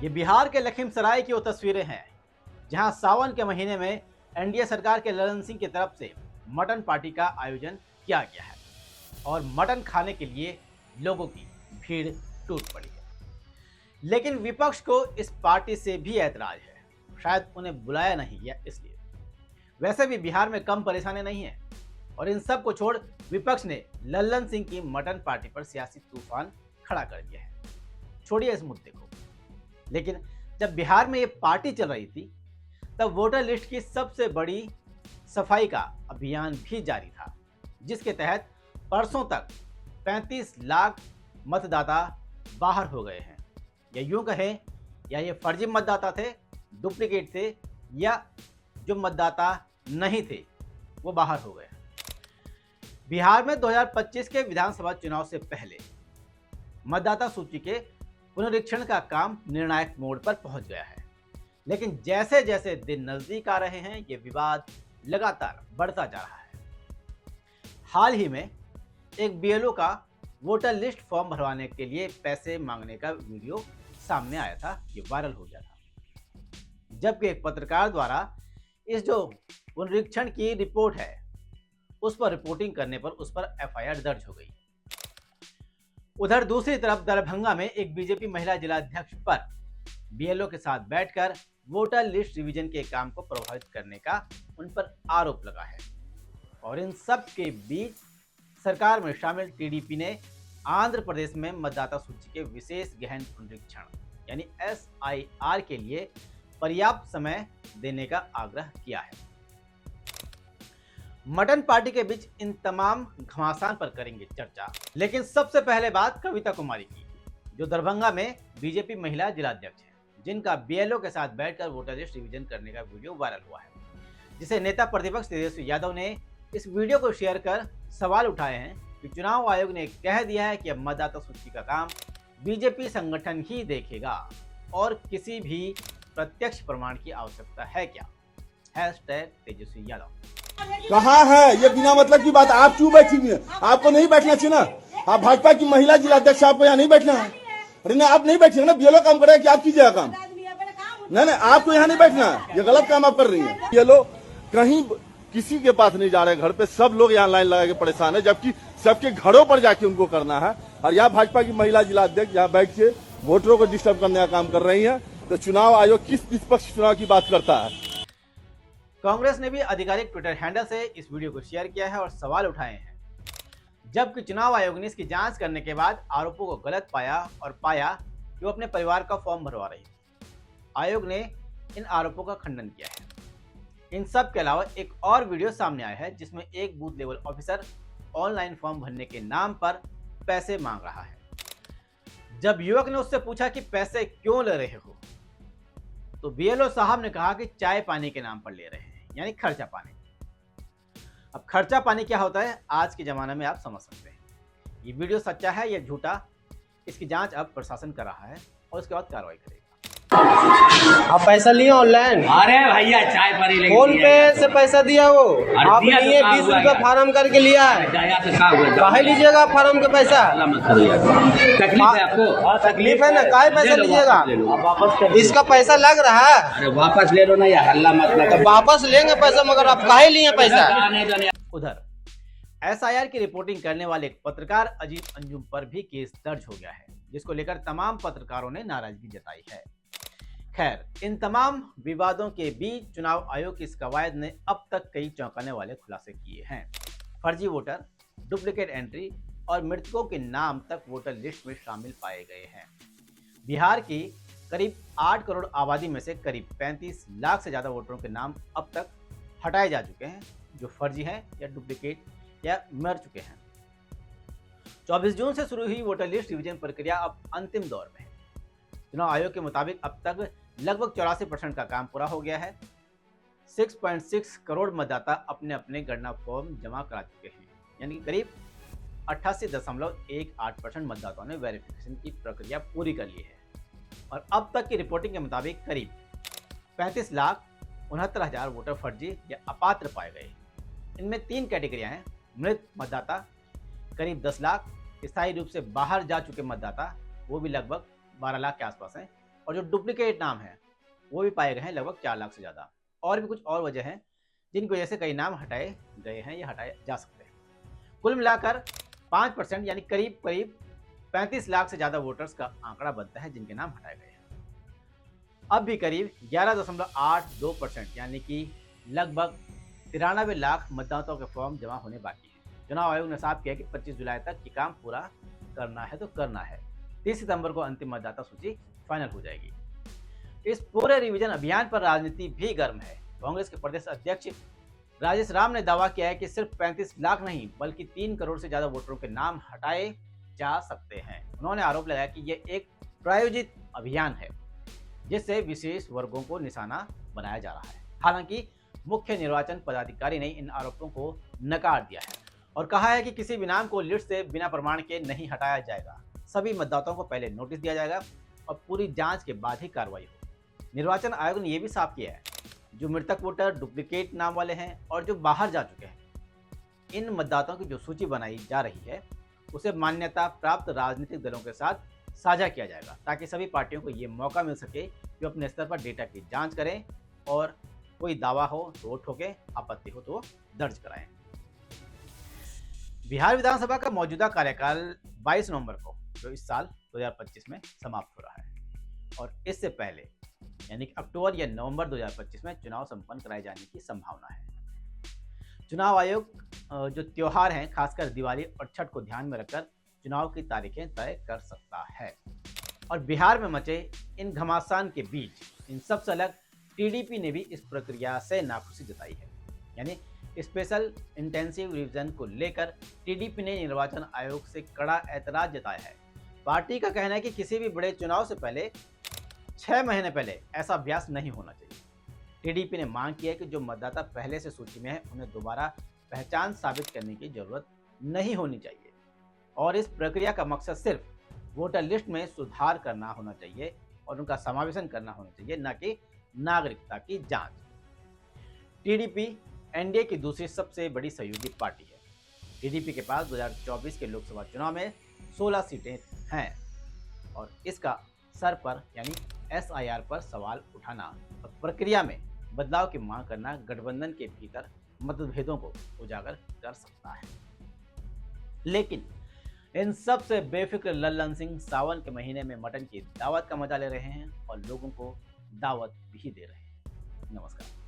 ये बिहार के लखीमसराय की वो तस्वीरें हैं जहां सावन के महीने में एनडीए सरकार के ललन सिंह की तरफ से मटन पार्टी का आयोजन किया गया है और मटन खाने के लिए लोगों की भीड़ टूट पड़ी है। लेकिन विपक्ष को इस पार्टी से भी ऐतराज है, शायद उन्हें बुलाया नहीं गया इसलिए। वैसे भी बिहार में कम परेशानी नहीं है और इन सब को छोड़ विपक्ष ने लल्लन सिंह की मटन पार्टी पर सियासी तूफान खड़ा कर दिया है। छोड़िए इस मुद्दे को, लेकिन जब बिहार में ये पार्टी चल रही थी तब वोटर लिस्ट की सबसे बड़ी सफाई का अभियान भी जारी था, जिसके तहत परसों तक 35 लाख मतदाता बाहर हो गए हैं। या यूं कहें, या ये फर्जी मतदाता थे, डुप्लीकेट थे, या जो मतदाता नहीं थे वो बाहर हो गए। बिहार में 2025 के विधानसभा चुनाव से पहले मतदाता सूची के पुनरीक्षण का काम निर्णायक मोड़ पर पहुंच गया है, लेकिन जैसे जैसे दिन नजदीक आ रहे हैं ये विवाद लगातार बढ़ता जा रहा है। हाल ही में एक बीएलओ का वोटर लिस्ट फॉर्म भरवाने के लिए पैसे मांगने का वीडियो सामने आया था, ये वायरल हो गया था, जबकि एक पत्रकार द्वारा इस जो पुनरीक्षण की रिपोर्ट है उस पर रिपोर्टिंग करने पर उस पर एफआईआर दर्ज हो गई। उधर दूसरी तरफ दरभंगा में एक बीजेपी महिला जिलाध्यक्ष पर बीएलओ के साथ बैठकर वोटर लिस्ट रिवीजन के काम को प्रभावित करने का उन पर आरोप लगा है। और इन सब के बीच सरकार में शामिल टीडीपी ने आंध्र प्रदेश में मतदाता सूची के विशेष गहन पुनरीक्षण यानी एसआईआर के लिए पर्याप्त समय देने का आग्रह किया है। मटन पार्टी के बीच इन तमाम घमासान पर करेंगे चर्चा, लेकिन सबसे पहले बात कविता कुमारी की, जो दरभंगा में बीजेपी महिला जिलाध्यक्ष है, जिनका बीएलओ के साथ बैठकर वोटर लिस्ट रिवीजन करने का वीडियो वायरल हुआ है, जिसे नेता प्रतिपक्ष तेजस्वी यादव ने इस वीडियो को शेयर कर सवाल उठाए हैं कि चुनाव आयोग ने कह दिया है कि अब मतदाता सूची का काम बीजेपी संगठन ही देखेगा और किसी भी प्रत्यक्ष प्रमाण की आवश्यकता है क्या। #तेजस्वी यादव। कहाँ है ये बिना मतलब की बात? आप क्यों बैठी हुई हैं? आपको नहीं बैठना चाहिए ना। आप भाजपा की महिला जिलाध्यक्ष, आपको यहाँ नहीं बैठना है। अरे ना, आप नहीं बैठिए ना, बीएलओ काम करे कि आप कीजिएगा काम। नहीं, आपको यहाँ नहीं बैठना है, ये गलत काम आप कर रही है। बीएलओ कहीं किसी के पास नहीं जा रहे, घर पे सब लोग यहाँ लाइन लगा के परेशान है, जबकि सबके घरों पर जाके उनको करना है। और यहाँ भाजपा की महिला जिलाध्यक्ष यहाँ बैठ के वोटरों को डिस्टर्ब करने का काम कर रही है। तो चुनाव आयोग किस निष्पक्ष चुनाव की बात करता है? कांग्रेस ने भी आधिकारिक ट्विटर हैंडल से इस वीडियो को शेयर किया है और सवाल उठाए हैं, जबकि चुनाव आयोग ने इसकी जांच करने के बाद आरोपों को गलत पाया और पाया कि वो अपने परिवार का फॉर्म भरवा रही थी। आयोग ने इन आरोपों का खंडन किया है। इन सब के अलावा एक और वीडियो सामने आया है जिसमें एक booth level officer online form भरने के नाम पर पैसे मांग रहा है। जब युवक ने उससे पूछा कि पैसे क्यों ले रहे हो, तो बीएलओ साहब ने कहा कि चाय पानी के नाम पर ले रहे हैं, यानी खर्चा पानी। अब खर्चा पानी क्या होता है आज के जमाने में आप समझ सकते हैं। ये वीडियो सच्चा है या झूठा, इसकी जांच अब प्रशासन कर रहा है और उसके बाद कार्रवाई करेगा। आप पैसा लिए ऑनलाइन? अरे भैया चाय पानी लेके फोन पे से पैसा दिया वो आप दिया तो लिए कहाँ 20 हुआ रुपया है? फार्म करके लिया है। काहे लीजिएगा फार्म के पैसा? तकलीफ है आपको? तकलीफ है ना, काहे पैसा ले लो, लीजिएगा? वापस ले लो। इसका पैसा लग रहा है अरे वापस ले लो ना यार, हल्ला मत तो करो। वापस लेंगे पैसा, मगर आप काहे लिए पैसा? उधर एसआईआर की रिपोर्टिंग करने वाले एक पत्रकार अजीत अंजुम पर भी केस दर्ज हो गया है, जिसको लेकर तमाम पत्रकारों ने नाराजगी जताई है। खैर, इन तमाम विवादों के बीच चुनाव आयोग की इस कवायद ने अब तक कई चौंकाने वाले खुलासे किए हैं। फर्जी वोटर, डुप्लीकेट एंट्री और मृतकों के नाम तक वोटर लिस्ट में शामिल पाए गए हैं। बिहार की करीब 8 करोड़ आबादी में से करीब 35 लाख से ज़्यादा वोटरों के नाम अब तक हटाए जा चुके हैं, जो फर्जी हैं या डुप्लीकेट या मर चुके हैं। 24 जून से शुरू हुई वोटर लिस्ट रिवीजन प्रक्रिया अब अंतिम दौर में है। चुनाव आयोग के मुताबिक अब तक लगभग 84% का काम पूरा हो गया है। 6.6 करोड़ मतदाता अपने अपने गणना फॉर्म जमा करा चुके हैं, यानी करीब 88.18% मतदाताओं ने वेरिफिकेशन की प्रक्रिया पूरी कर ली है। और अब तक की रिपोर्टिंग के मुताबिक करीब 35,69,000 वोटर फर्जी या अपात्र पाए गए। इनमें 3 कैटेगरियां हैं। मृत मतदाता करीब 10 लाख, स्थायी रूप से बाहर जा चुके मतदाता वो भी लगभग 12 लाख के आसपास हैं, और जो डुप्लीकेट नाम है वो भी पाए गए हैं लगभग 4 लाख से ज़्यादा। और भी कुछ और वजह हैं जिनकी वजह से कई नाम हटाए गए हैं या हटाए जा सकते हैं। कुल मिलाकर 5% यानी करीब 35 लाख से ज़्यादा वोटर्स का आंकड़ा बनता है जिनके नाम हटाए गए हैं। अब भी करीब 11.82% यानी कि लगभग 93 लाख मतदाताओं के फॉर्म जमा होने बाकी हैं। चुनाव आयोग ने साफ किया कि 25 जुलाई तक ये काम पूरा करना है तो करना है। 30 सितंबर को अंतिम मतदाता सूची फाइनल हो जाएगी। इस पूरे रिवीजन अभियान पर राजनीति भी गर्म है। कांग्रेस के प्रदेश अध्यक्ष राजेश राम ने दावा किया है कि सिर्फ 35 लाख नहीं बल्कि 3 करोड़ से ज्यादा वोटरों के नाम हटाए जा सकते हैं। उन्होंने आरोप लगाया कि यह एक प्रायोजित अभियान है जिससे विशेष वर्गों को निशाना बनाया जा रहा है। हालांकि मुख्य निर्वाचन पदाधिकारी ने इन आरोपों को नकार दिया है और कहा है कि किसी भी नाम को लिस्ट से बिना प्रमाण के नहीं हटाया जाएगा। सभी मतदाताओं को पहले नोटिस दिया जाएगा और पूरी जांच के बाद ही कार्रवाई होगी। निर्वाचन आयोग ने यह भी साफ किया है जो मृतक वोटर डुप्लीकेट नाम वाले हैं और जो बाहर जा चुके हैं, इन मतदाताओं की जो सूची बनाई जा रही है उसे मान्यता प्राप्त राजनीतिक दलों के साथ साझा किया जाएगा ताकि सभी पार्टियों को ये मौका मिल सके कि अपने स्तर पर डेटा की जांच करें और कोई दावा हो तो वो ठोके, आपत्ति हो तो दर्ज कराएं। बिहार विधानसभा का मौजूदा कार्यकाल 22 नवंबर को जो इस साल 2025 में समाप्त हो रहा है और इससे पहले यानी कि अक्टूबर या नवंबर 2025 में चुनाव संपन्न कराए जाने की संभावना है। चुनाव आयोग जो त्योहार हैं खासकर दिवाली और छठ को ध्यान में रखकर चुनाव की तारीखें तय कर सकता है। और बिहार में मचे इन घमासान के बीच इन सबसे अलग टीडीपी ने भी इस प्रक्रिया से नाखुशी जताई है। यानी स्पेशल इंटेंसिव रिवीजन को लेकर टीडीपी ने निर्वाचन आयोग से कड़ा ऐतराज जताया है। पार्टी का कहना है कि किसी भी बड़े चुनाव से पहले 6 महीने पहले ऐसा अभ्यास नहीं होना चाहिए। टीडीपी ने मांग की है कि जो मतदाता पहले से सूची में है उन्हें दोबारा पहचान साबित करने की जरूरत नहीं होनी चाहिए और इस प्रक्रिया का मकसद सिर्फ वोटर लिस्ट में सुधार करना होना चाहिए और उनका समावेशन करना होना चाहिए, न कि नागरिकता की जांच। टीडीपी एनडीए की दूसरी सबसे बड़ी सहयोगी पार्टी है। टीडीपी के पास 2024 के लोकसभा चुनाव में 16 सीटें हैं और इसका सर पर यानी एसआईआर पर सवाल उठाना और प्रक्रिया में बदलाव की मांग करना गठबंधन के भीतर मतभेदों को उजागर कर सकता है। लेकिन इन सब से बेफिक्र लल्लन सिंह सावन के महीने में मटन की दावत का मजा ले रहे हैं और लोगों को दावत भी दे रहे हैं। नमस्कार।